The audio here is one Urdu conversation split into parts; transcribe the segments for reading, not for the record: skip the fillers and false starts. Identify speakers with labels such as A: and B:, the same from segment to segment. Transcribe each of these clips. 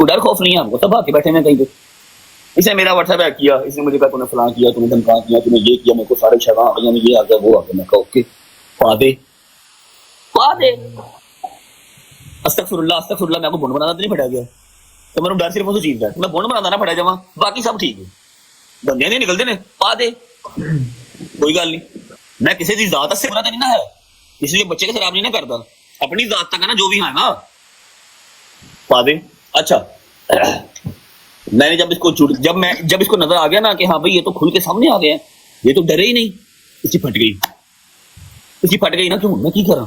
A: کوئی ڈر خوف نہیں ہے ہم کو, سب آ کے بیٹھے ہیں کہیں پہ. اس نے میرا واٹس ایپ ہیک کیا, اس نے مجھے کہا تو نے فلاں کیا, تو نے دھمکا کیا, تو نے یہ کیا, میرے کو سارے شگاں آ گئے, یہ آ گیا وہ آ گیا. میں کہا اوکے پا دے پا دے, استغفر اللہ, میں کو بونڈ بنانا تو نہیں پڑا گیا, تو میرے ڈر صرف وہ چیز ہے میں بونڈ بنانا نہ پڑا جا, باقی سب ٹھیک ہے, بندے نہیں نکلتے نے, پا دے کوئی گل نہیں. میں کسی کی ذات سے برا تو نہیں نہ ہے, کسی کے بچے کے خراب نہیں نہ کرتا, اپنی ذات تک ہے نا جو بھی ہے نا, پا دے. اچھا میں نے جب اس کو نظر آ گیا نا کہ ہاں بھائی یہ تو کھل کے سامنے آ گیا, یہ تو ڈرے ہی نہیں, اسی پھٹ گئی نا, کیوں میں کی کرا.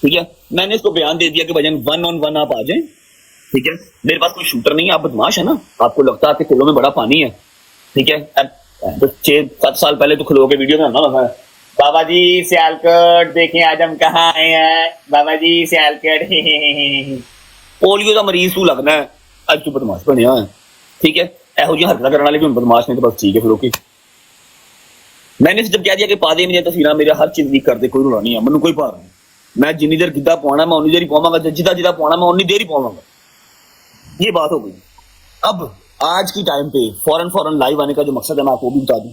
A: ٹھیک ہے, میں نے اس کو بیان دے دیا کہ بھائی 1 on 1 آپ آ جائیں. ٹھیک ہے, میرے پاس کوئی شوٹر نہیں ہے, آپ بدماش ہے نا, آپ کو لگتا ہے کہ کھلوں میں بڑا پانی ہے. ٹھیک ہے, 6-7 سال پہلے تو کھلو کے ویڈیو میں آنا لگا, بابا جی سیالکوٹ دیکھیں آج ہم کہاں آئے ہیں, بابا جی سیالکوٹ پولیو کا مریض تو لگنا ہے, اج تو بدماش بنیا ہے. ٹھیک ہے, یہو جی حرکت کرنے والے بھی بدماش نہیں, تو بس ٹھیک ہے پھر اوکے. میں نے جب کہہ دیا کہ پا دے میری تصویریں, میرا ہر چیز لیک کر دے, کوئی رولا نہیں ہے, مجھے کوئی پار نہیں, میں جنی دیر گدھا پوانا میں اونی دیر ہی پواؤں گا, جدھا پوانا میں اونی دیر ہی پواؤں گا. یہ بات ہو گئی. اب آج کی ٹائم پہ فوراً لائیو آنے کا جو مقصد ہے میں آپ کو بھی بتا دوں.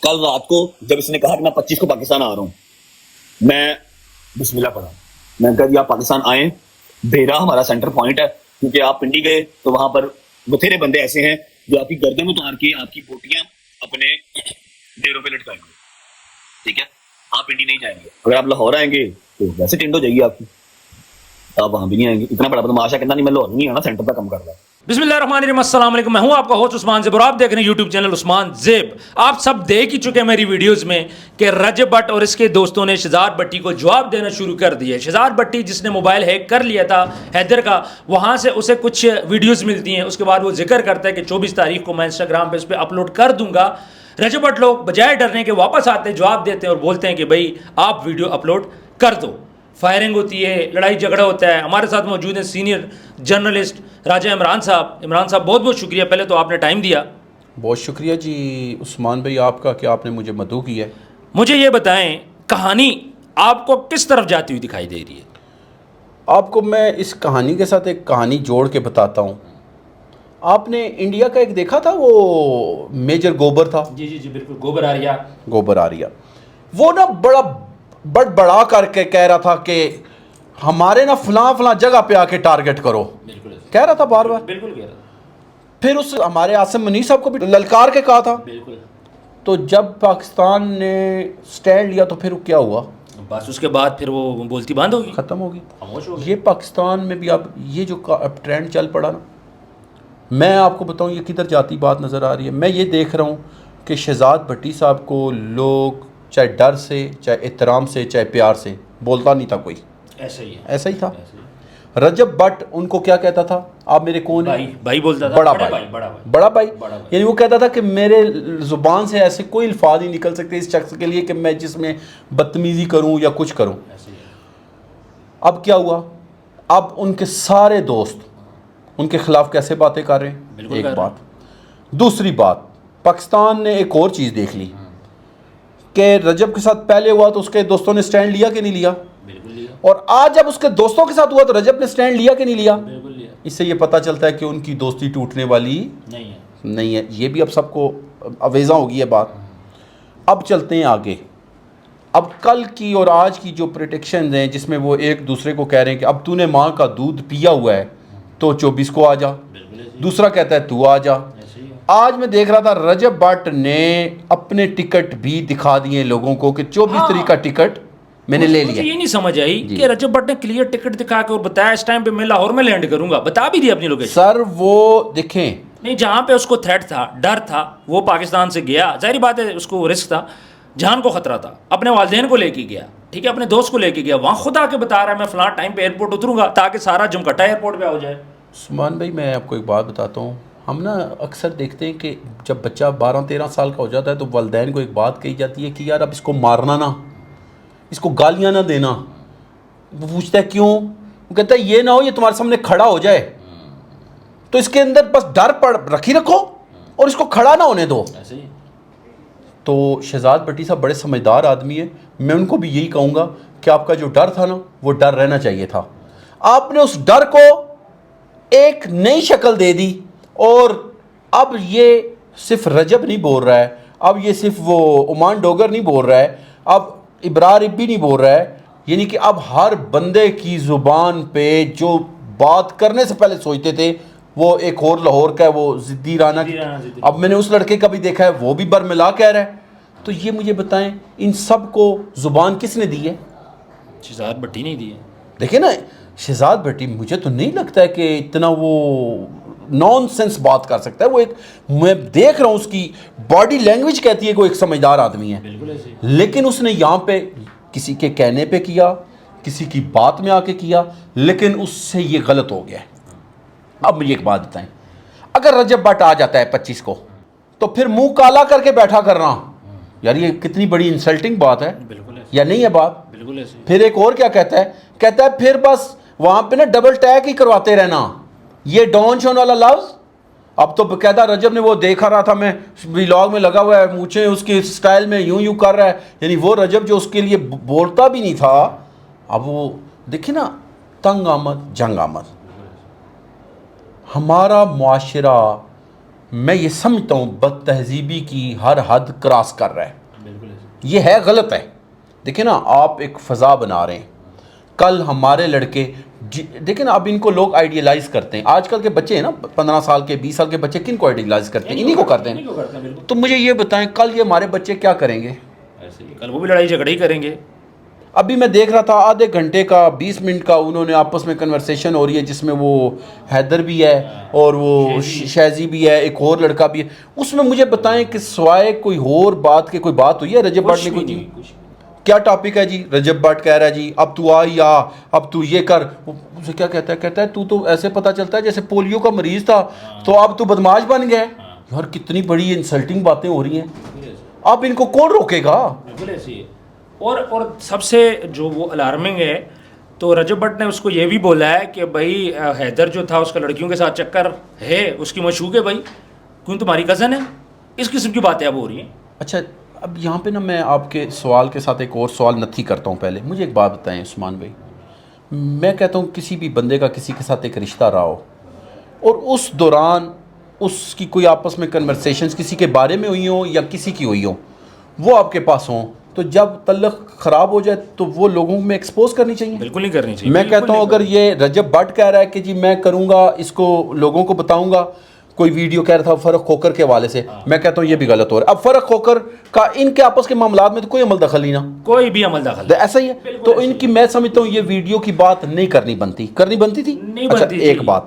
A: کل رات کو جب اس نے کہا کہ میں 25 کو پاکستان آ رہا ہوں, میں بسم اللہ پڑھا, میں نے کہا جی آپ پاکستان آئیں, بھیرا ہمارا سینٹر پوائنٹ ہے, کیونکہ آپ پنڈی گئے تو وہاں پر بتھیرے بندے ایسے ہیں جو آپ کی گردن اتار کے آپ کی بوٹیاں اپنے ڈیروں پہ لٹکائیں گے. ٹھیک ہے, آپ پنڈی نہیں جائیں گے, اگر آپ لاہور آئیں گے تو ویسے ٹینڈ ہو جائے گی آپ کی, آپ وہاں بھی نہیں آئیں گے. اتنا بڑا بدماش ہے, کہنا نہیں میں لاہور نہیں آنا, سینٹر پہ کم کر رہا ہے.
B: بسم اللہ الرحمن الرحیم, السلام علیکم, میں ہوں آپ کا ہوسٹ عثمان زیب اور آپ دیکھ رہے ہیں یوٹیوب چینل عثمان زیب. آپ سب دیکھ ہی چکے ہیں میری ویڈیوز میں کہ رجب بٹ اور اس کے دوستوں نے شہزاد بٹی کو جواب دینا شروع کر دیا. شہزاد بٹی جس نے موبائل ہیک کر لیا تھا حیدر کا, وہاں سے اسے کچھ ویڈیوز ملتی ہیں, اس کے بعد وہ ذکر کرتا ہے کہ 24 تاریخ کو میں انسٹاگرام پہ اس پہ اپلوڈ کر دوں گا. رجب بٹ لوگ بجائے ڈرنے کے واپس آتے ہیں, جواب دیتے ہیں اور بولتے ہیں کہ بھائی آپ ویڈیو اپلوڈ کر دو. فائرنگ ہوتی ہے, لڑائی جھگڑا ہوتا ہے. ہمارے ساتھ موجود ہیں سینئر جرنلسٹ راجہ عمران صاحب. عمران صاحب بہت بہت شکریہ, پہلے تو آپ نے ٹائم دیا.
C: بہت شکریہ جی عثمان بھائی آپ کا کہ آپ نے مجھے مدعو کیا ہے.
B: مجھے یہ بتائیں کہانی آپ کو کس طرف جاتی ہوئی دکھائی دے رہی ہے؟
C: آپ کو میں اس کہانی کے ساتھ ایک کہانی جوڑ کے بتاتا ہوں. آپ نے انڈیا کا ایک دیکھا تھا وہ میجر گوبر تھا.
B: جی جی جی بالکل, گوبر آریہ.
C: وہ نا بڑا کر کے کہہ رہا تھا کہ ہمارے نا فلاں جگہ پہ آ کے ٹارگٹ کرو, کہہ رہا تھا بار بار.
B: بالکل کہہ رہا تھا.
C: پھر اس ہمارے عاصم منیر صاحب کو بھی للکار کے کہا تھا.
B: بالکل.
C: تو جب پاکستان نے سٹینڈ لیا تو پھر کیا ہوا؟
B: بس اس کے بعد پھر وہ بولتی بند ہوگی,
C: ختم ہوگی.
B: خاموش ہو گئی.
C: یہ پاکستان میں بھی اب یہ جو ٹرینڈ چل پڑا نا, میں آپ کو بتاؤں یہ کدھر جاتی بات نظر آ رہی ہے. میں یہ دیکھ رہا ہوں کہ شہزاد بھٹی صاحب کو لوگ چاہے ڈر سے, چاہے احترام سے, چاہے پیار سے, بولتا نہیں تھا کوئی,
B: ایسا ہی ہے,
C: ایسا ہی تھا. رجب بٹ ان کو کیا کہتا تھا, آپ میرے کون ہیں؟
B: بھائی بولتا تھا,
C: بڑا بھائی. یعنی وہ کہتا تھا کہ میرے زبان سے ایسے کوئی الفاظ نہیں نکل سکتے اس شخص کے لیے کہ میں جس میں بدتمیزی کروں یا کچھ کروں. اب کیا ہوا, اب ان کے سارے دوست ان کے خلاف کیسے باتیں کر رہے ہیں, ایک بات. دوسری بات, پاکستان نے ایک اور چیز دیکھ لی کہ رجب کے ساتھ پہلے ہوا تو اس کے دوستوں نے سٹینڈ لیا کہ نہیں لیا, اور آج جب اس کے دوستوں کے ساتھ ہوا تو رجب نے سٹینڈ لیا کہ نہیں لیا. اس سے یہ پتہ چلتا ہے کہ ان کی دوستی ٹوٹنے والی نہیں ہے. یہ بھی اب سب کو اویزہ ہوگی ہے بات. اب چلتے ہیں آگے. اب کل کی اور آج کی جو پریڈکشنز ہیں جس میں وہ ایک دوسرے کو کہہ رہے ہیں کہ اب تو نے ماں کا دودھ پیا ہوا ہے تو 24 کو آ جا, دوسرا کہتا ہے تو آ جا. آج میں دیکھ رہا تھا رجب بٹ نے اپنے ٹکٹ بھی دکھا دیے لوگوں کو کہ 24 تاریخ کا ٹکٹ میں نے لے لیا.
B: یہ نہیں سمجھ آئی کہ رجب بٹ نے کلیئر ٹکٹ دکھا کے اور بتایا اس ٹائم پہ میں لاہور میں لینڈ کروں گا, بتا بھی دیا اپنی لوکیشن.
C: سر وہ دیکھیں
B: نہیں, جہاں پہ اس کو تھریٹ تھا, ڈر تھا, وہ پاکستان سے گیا, ظاہری بات ہے اس کو رسک تھا, جان کو خطرہ تھا, اپنے والدین کو لے کے گیا, ٹھیک ہے, اپنے دوست کو لے کے گیا, وہاں خود آ کے بتا رہا ہے میں فلاں ٹائم پہ ایئرپورٹ اتروں گا تاکہ سارا جمکٹا ایئرپورٹ پہ ہو جائے.
C: عثمان بھائی میں آپ کو ایک بات بتاتا ہوں, ہم نا اکثر دیکھتے ہیں کہ جب بچہ 12-13 سال کا ہو جاتا ہے تو والدین کو ایک بات کہی جاتی ہے کہ یار اب اس کو مارنا نہ, اس کو گالیاں نہ دینا. وہ پوچھتا ہے کیوں, وہ کہتا ہے یہ نہ ہو یہ تمہارے سامنے کھڑا ہو جائے تو اس کے اندر بس ڈر رکھی رکھو اور اس کو کھڑا نہ ہونے دو. تو شہزاد بٹی صاحب بڑے سمجھدار آدمی ہیں, میں ان کو بھی یہی کہوں گا کہ آپ کا جو ڈر تھا نا وہ ڈر رہنا چاہیے تھا. آپ نے اس ڈر کو ایک نئی شکل دے دی، اور اب یہ صرف رجب نہیں بول رہا ہے، اب یہ صرف وہ عمان ڈوگر نہیں بول رہا ہے، اب ابرار ابی نہیں بول رہا ہے، یعنی کہ اب ہر بندے کی زبان پہ جو بات کرنے سے پہلے سوچتے تھے، وہ ایک اور لاہور کا ہے، وہ زدی رانا، اب میں نے اس لڑکے کا بھی دیکھا ہے، وہ بھی برملا کہہ رہا ہے. تو یہ مجھے بتائیں ان سب کو زبان کس نے دی ہے؟
B: شہزاد بھٹی نہیں دی ہے.
C: دیکھیں نا، شہزاد بھٹی مجھے تو نہیں لگتا ہے کہ اتنا وہ نان سینس بات کر سکتا ہے. وہ ایک، میں دیکھ رہا ہوں اس کی باڈی لینگویج کہتی ہے کہ وہ ایک سمجھدار آدمی ہے،
B: بالکل ایسے.
C: لیکن اس نے یہاں پہ کسی کے کہنے پہ کیا، کسی کی بات میں آ کے کیا، لیکن اس سے یہ غلط ہو گیا ہے. اب مجھے ایک بات بتائیں، اگر رجب بٹ آ جاتا ہے 25 کو، تو پھر منہ کالا کر کے بیٹھا کرنا، یار یہ کتنی بڑی انسلٹنگ بات ہے،
B: بالکل ایسے.
C: یا نہیں ہے بات؟
B: بالکل ایسے.
C: پھر ایک اور کیا کہتا ہے پھر بس وہاں پہ نا ڈبل ٹیگ ہی کرواتے رہنا، یہ ڈون شون والا لفظ. اب تو باقاعدہ رجب نے وہ دیکھا رہا تھا، میں ویلاگ میں لگا ہوا ہے، مونچھیں اس کی سٹائل میں یوں کر رہا ہے، یعنی وہ رجب جو اس کے لیے بولتا بھی نہیں تھا، اب وہ دیکھیں نا، تنگ آمد جنگ آمد. ہمارا معاشرہ، میں یہ سمجھتا ہوں، بد تہذیبی کی ہر حد کراس کر رہا ہے.
B: بالکل ایسے.
C: یہ ہے غلط ہے. دیکھیں نا، آپ ایک فضا بنا رہے ہیں، کل ہمارے لڑکے دیکھیں نا، اب ان کو لوگ آئیڈیلائز کرتے ہیں. آج کل کے بچے ہیں نا، 15 سال کے 20 سال کے بچے کن کو آئیڈیلائز کرتے ہیں؟ انہی کو کرتے ہیں. تو مجھے یہ بتائیں، کل یہ ہمارے بچے کیا کریں گے؟
B: ایسے ہی کل وہ بھی لڑائی جھگڑے ہی کریں گے.
C: ابھی میں دیکھ رہا تھا آدھے گھنٹے کا 20 منٹ کا انہوں نے آپس میں کنورسیشن ہو رہی ہے، جس میں وہ حیدر بھی ہے اور وہ شہزی بھی ہے، ایک اور لڑکا بھی ہے. اس میں مجھے بتائیں کہ سوائے کوئی اور بات کے کوئی بات ہوئی ہے رجب بٹ نے؟ کوئی کیا ٹاپک ہے جی؟ رجب بٹ کہہ رہا ہے جی اب تو آئی آ، اب تو یہ کر. اسے کیا کہتا ہے تو ایسے پتہ چلتا ہے جیسے پولیو کا مریض تھا تو اب تو بدماش بن گیا. یار کتنی بڑی انسلٹنگ باتیں ہو رہی ہیں، اب ان کو کون روکے گا؟
B: بالکل ایسے ہی. اور سب سے جو وہ الارمنگ ہے، تو رجب بٹ نے اس کو یہ بھی بولا ہے کہ بھائی حیدر جو تھا اس کا لڑکیوں کے ساتھ چکر ہے، اس کی مشوق ہے بھائی، کیوں تمہاری کزن ہے. اس قسم کی باتیں اب ہو رہی ہیں.
C: اچھا، اب یہاں پہ نا میں آپ کے سوال کے ساتھ ایک اور سوال نتھی کرتا ہوں. پہلے مجھے ایک بات بتائیں عثمان بھائی، میں کہتا ہوں کسی بھی بندے کا کسی کے ساتھ ایک رشتہ رہا ہو، اور اس دوران اس کی کوئی آپس میں کنورسیشنز کسی کے بارے میں ہوئی ہوں یا کسی کی ہوئی ہوں، وہ آپ کے پاس ہوں، تو جب تعلق خراب ہو جائے تو وہ لوگوں میں ایکسپوز کرنی چاہیے.
B: بالکل نہیں کرنی چاہیے.
C: میں کہتا ہوں اگر یہ رجب بٹ کہہ رہا ہے کہ جی میں کروں گا، اس کو لوگوں کو بتاؤں گا، کوئی ویڈیو کہہ رہا تھا فرق کھوکر کے حوالے سے، میں کہتا ہوں یہ بھی غلط ہو رہا ہے. اب فرق کھوکر کا ان کے آپس کے معاملات میں تو کوئی عمل دخل نہیں نا،
B: کوئی بھی عمل دخل
C: ایسا ہی ہے. تو ان کی میں سمجھتا ہوں یہ ویڈیو کی بات نہیں کرنی بنتی تھی. اچھا ایک بات.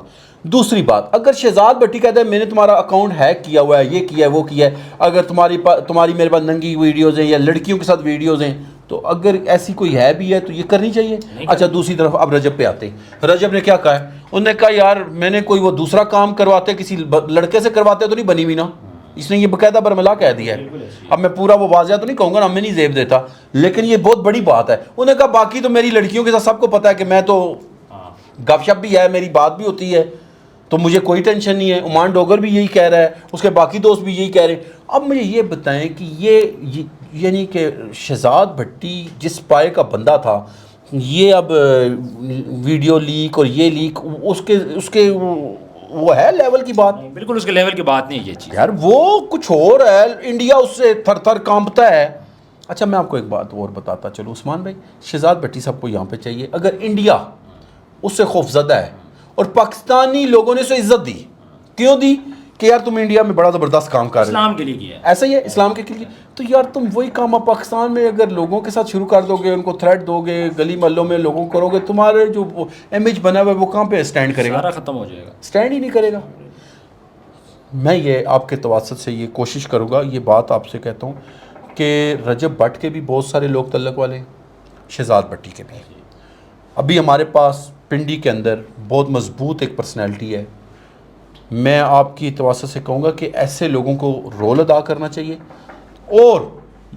C: دوسری بات، اگر شہزاد بھٹی کہتا ہے میں نے تمہارا اکاؤنٹ ہیک کیا ہوا ہے، یہ کیا ہے وہ کیا ہے، اگر تمہاری میرے پاس ننگی ویڈیوز ہیں یا لڑکیوں کے ساتھ ویڈیوز ہیں، تو اگر ایسی کوئی ہے بھی ہے تو یہ کرنی چاہیے. اچھا دوسری طرف اب رجب پہ آتے ہیں. رجب نے کیا کہا ہے؟ انہوں نے کہا یار میں نے کوئی وہ دوسرا کام کرواتے کسی لڑکے سے کرواتے تو نہیں بنی ہوئی نا. اس نے یہ باقاعدہ برملا کہہ دیا ہے. اب میں پورا وہ واضح تو نہیں کہوں گا نا، میں نہیں زیب دیتا، لیکن یہ بہت بڑی بات ہے. انہوں نے کہا باقی تو میری لڑکیوں کے ساتھ سب کو پتہ ہے کہ میں تو گپ شپ بھی ہے، میری بات بھی ہوتی ہے، تو مجھے کوئی ٹینشن نہیں ہے. عمان ڈوگر بھی یہی کہہ رہا ہے، اس کے باقی دوست بھی یہی کہہ رہے ہیں. اب مجھے یہ بتائیں کہ یہ یعنی کہ شہزاد بھٹی جس پائے کا بندہ تھا، یہ اب ویڈیو لیک اور یہ لیک اس کے وہ ہے لیول کی بات؟
B: بالکل اس کے لیول کی بات نہیں ہے یہ چیز.
C: یار وہ کچھ اور ہے، انڈیا اس سے تھر تھر کانپتا ہے. اچھا میں آپ کو ایک بات اور بتاتا چلو عثمان بھائی، شہزاد بھٹی صاحب کو یہاں پہ چاہیے، اگر انڈیا اس سے خوفزدہ ہے اور پاکستانی لوگوں نے اسے عزت دی، کیوں دی؟ کہ یار تم انڈیا میں بڑا زبردست کام کر رہے ہو،
B: اسلام کے لیے کیا ہے،
C: ایسا ہی ہے اسلام کے لیے، تو یار تم وہی کام آپ پاکستان میں اگر لوگوں کے ساتھ شروع کر دو گے، ان کو تھریٹ دو گے، گلی محلوں میں لوگوں کو کرو گے، تمہارے جو امیج بنا ہوا ہے وہ کہاں پہ اسٹینڈ کرے گا؟
B: سارا ختم ہو جائے گا،
C: اسٹینڈ ہی نہیں کرے گا. میں یہ آپ کے توسط سے یہ کوشش کروں گا، یہ بات آپ سے کہتا ہوں کہ رجب بٹ کے بھی بہت سارے لوگ تعلق والے ہیں، شہزاد بھٹی کے بھی. ابھی ہمارے پاس پنڈی کے اندر بہت مضبوط ایک پرسنالٹی ہے. میں آپ کی توسط سے کہوں گا کہ ایسے لوگوں کو رول ادا کرنا چاہیے اور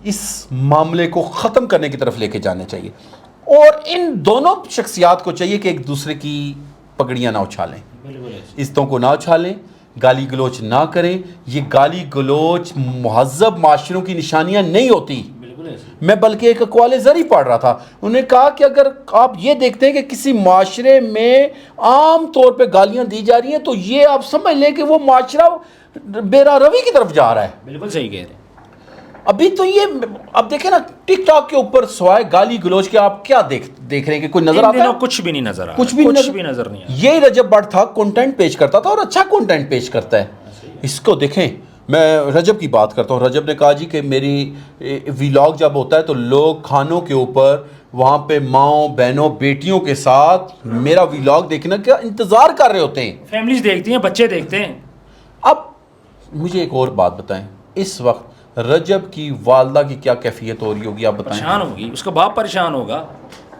C: اس معاملے کو ختم کرنے کی طرف لے کے جانے چاہیے، اور ان دونوں شخصیات کو چاہیے کہ ایک دوسرے کی پگڑیاں نہ اچھالیں، عزتوں کو نہ اچھالیں، گالی گلوچ نہ کریں. یہ گالی گلوچ مہذب معاشروں کی نشانیاں نہیں ہوتی. میں بلکہ ایک اقوال زری پڑھ رہا تھا، انہوں نے کہا کہ اگر آپ یہ دیکھتے ہیں کہ کسی معاشرے میں عام طور پہ گالیاں دی جا رہی ہیں تو یہ آپ سمجھ لیں کہ وہ معاشرہ بیرا روی کی طرف جا رہا ہے۔
B: بالکل صحیح کہہ رہے ہیں۔
C: ابھی تو یہ اب دیکھیں نا ٹک ٹاک کے اوپر سوائے گالی گلوچ کے آپ کیا دیکھ رہے ہیں کہ کوئی نظر آتا ہے؟
B: کچھ بھی نہیں نظر آ
C: کچھ بھی
B: نظر نہیں آ رہا۔
C: یہی رجب بٹ تھا، کنٹینٹ پیش کرتا تھا اور اچھا کنٹینٹ پیش کرتا ہے۔ اس کو دیکھیں، میں رجب کی بات کرتا ہوں۔ رجب نے کہا جی کہ میری ویلاگ جب ہوتا ہے تو لوگ کھانوں کے اوپر وہاں پہ ماؤں بہنوں بیٹیوں کے ساتھ میرا ویلاگ دیکھنا کا انتظار کر رہے ہوتے ہیں،
B: فیملیز دیکھتی ہیں، بچے دیکھتے ہیں۔
C: اب مجھے ایک اور بات بتائیں، اس وقت رجب کی والدہ کی کیا کیفیت ہو رہی ہوگی آپ بتائیں؟
B: پریشان ہوگی، اس کا باپ پریشان ہوگا۔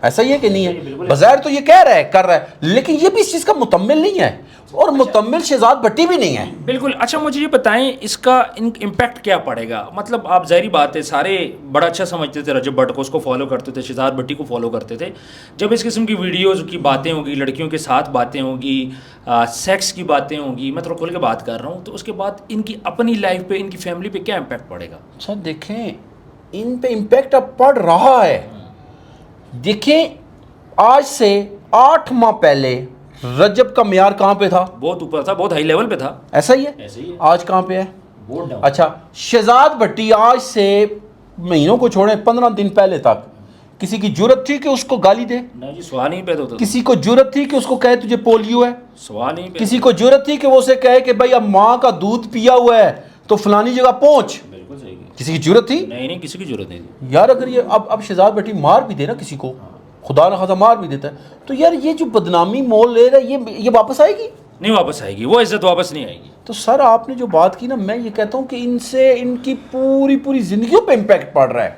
C: ایسا ہی ہے کہ نہیں ہے؟ بظاہر تو یہ کہہ رہا ہے، کر رہا ہے، لیکن یہ بھی اس چیز کا متمل نہیں ہے اور متمل شہزاد بھٹی بھی نہیں ہے۔
B: بالکل۔ اچھا مجھے یہ بتائیں اس کا امپیکٹ کیا پڑے گا؟ مطلب آپ ظاہری بات ہے سارے بڑا اچھا سمجھتے تھے رجب بٹ کو، اس کو فالو کرتے تھے، شہزاد بھٹی کو فالو کرتے تھے۔ جب اس قسم کی ویڈیوز کی باتیں ہوں گی، لڑکیوں کے ساتھ باتیں ہوں گی، سیکس کی باتیں ہوں گی، میں تھوڑا کھول کے بات کر رہا ہوں، تو اس کے بعد ان کی اپنی لائف پہ، ان کی فیملی پہ کیا امپیکٹ پڑے گا؟
C: اچھا دیکھیں، ان پہ امپیکٹ اب پڑ رہا ہے۔ دیکھیں آج سے 8 ماہ پہلے رجب کا معیار کہاں پہ تھا؟
B: بہت اوپر تھا، بہت ہائی لیول پہ تھا۔
C: ایسا ہی ہے؟
B: ایسے ہی ہے،
C: آج کہاں پہ ہے؟
B: بہت ڈاؤن۔
C: اچھا شہزاد بھٹی آج سے مہینوں کو چھوڑیں 15 دن پہلے تک کسی کی جرت تھی کہ اس کو گالی دے؟
B: نہیں جی، سوال نہیں پیدا ہوتا،
C: کسی کو جرت تھی کہ اس کو کہے تجھے پولیو ہے؟
B: سوال نہیں پیدا۔
C: کسی کو جرت تھی کہ وہ اسے کہے کہ بھائی اب ماں کا دودھ پیا ہوا ہے تو فلانی جگہ پہنچ؟
B: بالکل صحیح ہے۔
C: کسی کی جرت تھی؟
B: نہیں، کسی کی ضرورت نہیں تھی۔
C: یار اگر یہ اب شہزاد بھٹی مار بھی دے نا کسی کو، خدا نہ خواستہ مار بھی دیتا ہے، تو یار یہ جو بدنامی مول لے رہا ہے یہ واپس آئے گی؟
B: نہیں واپس آئے گی، وہ عزت واپس نہیں آئے گی۔
C: تو سر آپ نے جو بات کی نا، میں یہ کہتا ہوں کہ ان سے ان کی پوری زندگیوں پہ امپیکٹ پڑ رہا ہے،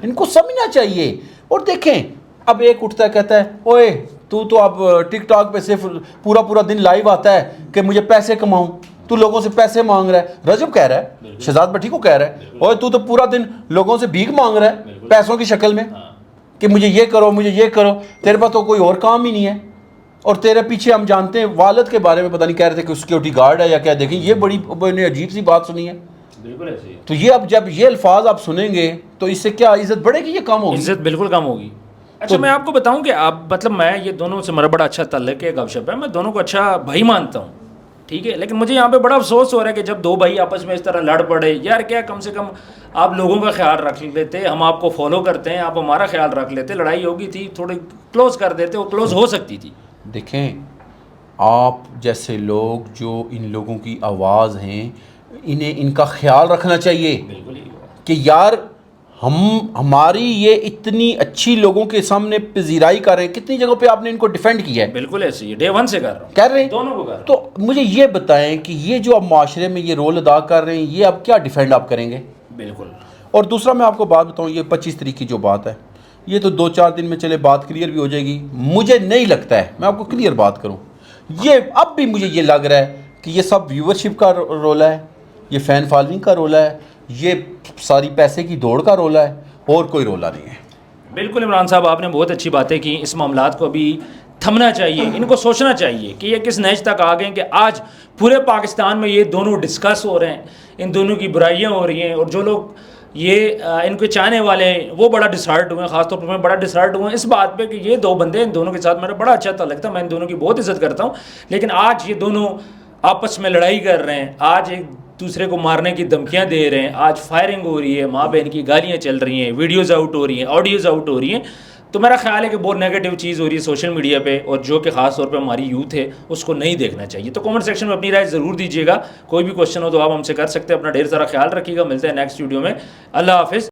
C: ان کو سمجھنا چاہیے۔ اور دیکھیں اب ایک اٹھتا ہے کہتا ہے اوئے تو اب ٹک ٹاک پہ صرف پورا دن لائیو آتا ہے کہ مجھے پیسے کماؤں، تو لوگوں سے پیسے مانگ رہا ہے۔ رجب کہہ رہا ہے، شہزاد بھٹی کو کہہ رہا ہے، اوئے تو پورا دن لوگوں سے بھیک مانگ رہا ہے پیسوں کی شکل میں کہ مجھے یہ کرو، مجھے یہ کرو، تیرے پاس تو کوئی اور کام ہی نہیں ہے، اور تیرے پیچھے ہم جانتے ہیں والد کے بارے میں پتہ نہیں کہہ رہے تھے کہ سیکورٹی گارڈ ہے یا کیا۔ دیکھیں یہ بڑی عجیب سی بات سنی ہے۔
B: بالکل ایسے ہی۔
C: تو یہ اب جب یہ الفاظ آپ سنیں گے تو اس سے کیا عزت بڑھے گی یا کم ہوگی؟
B: عزت بالکل کم ہوگی۔ اچھا میں آپ کو بتاؤں کہ آپ مطلب میں یہ دونوں سے میرا بڑا اچھا تعلق ہے، گپ شپ ہے، میں دونوں کو اچھا بھائی مانتا ہوں، ٹھیک ہے، لیکن مجھے یہاں پہ بڑا افسوس ہو رہا ہے کہ جب دو بھائی آپس میں اس طرح لڑ پڑے، یار کیا کم سے کم آپ لوگوں کا خیال رکھ لیتے، ہم آپ کو فالو کرتے ہیں، آپ ہمارا خیال رکھ لیتے، لڑائی ہوگی تھی تھوڑی کلوز کر دیتے، وہ کلوز ہو سکتی تھی۔
C: دیکھیں آپ جیسے لوگ جو ان لوگوں کی آواز ہیں، انہیں ان کا خیال رکھنا چاہیے
B: بالکل
C: کہ یار ہماری یہ اتنی اچھی لوگوں کے سامنے پذیرائی کر رہے ہیں، کتنی جگہوں پہ آپ نے ان کو ڈیفینڈ کیا ہے؟
B: بالکل ایسے ہی، ڈے ون سے کر رہا ہوں،
C: کر رہے ہیں
B: دونوں کو کر رہا ہوں۔
C: تو مجھے یہ بتائیں کہ یہ جو اب معاشرے میں یہ رول ادا کر رہے ہیں، یہ اب کیا ڈیفینڈ آپ کریں گے؟
B: بالکل۔
C: اور دوسرا میں آپ کو بات بتاؤں، یہ 25 تاریخ کی جو بات ہے، یہ تو 2-4 دن میں چلے بات کلیئر بھی ہو جائے گی، مجھے نہیں لگتا ہے، میں آپ کو کلیئر بات کروں، یہ اب بھی مجھے یہ لگ رہا ہے کہ یہ سب ویورشپ کا رولہ ہے، یہ فین فالوئنگ کا رولہ ہے، یہ ساری پیسے کی دوڑ کا رولہ ہے، اور کوئی رولہ نہیں ہے۔
B: بالکل عمران صاحب آپ نے بہت اچھی باتیں کی، اس معاملات کو ابھی تھمنا چاہیے، ان کو سوچنا چاہیے کہ یہ کس نہج تک آ گئے کہ آج پورے پاکستان میں یہ دونوں ڈسکس ہو رہے ہیں، ان دونوں کی برائیاں ہو رہی ہیں، اور جو لوگ یہ ان کے چاہنے والے ہیں وہ بڑا ڈسہارٹ ہوئے ہیں، خاص طور پر میں بڑا ڈسہارٹ ہوا اس بات پہ کہ یہ دو بندے، ان دونوں کے ساتھ میرا بڑا اچھا تعلق تھا، میں ان دونوں کی بہت عزت کرتا ہوں، لیکن آج یہ دونوں آپس میں لڑائی کر رہے ہیں، آج ایک دوسرے کو مارنے کی دھمکیاں دے رہے ہیں، آج فائرنگ ہو رہی ہے، ماں بہن کی گالیاں چل رہی ہیں، ویڈیوز آؤٹ ہو رہی ہیں، آڈیوز آؤٹ ہو رہی ہیں، تو میرا خیال ہے کہ بہت نیگیٹو چیز ہو رہی ہے سوشل میڈیا پہ، اور جو کہ خاص طور پہ ہماری یوتھ ہے اس کو نہیں دیکھنا چاہیے۔ تو کامنٹ سیکشن میں اپنی رائے ضرور دیجیے گا، کوئی بھی کوشچن ہو تو آپ ہم سے کر سکتے ہیں۔ اپنا ڈھیر سارا خیال رکھیے گا، ملتے ہیں نیکسٹ ویڈیو میں، اللہ حافظ۔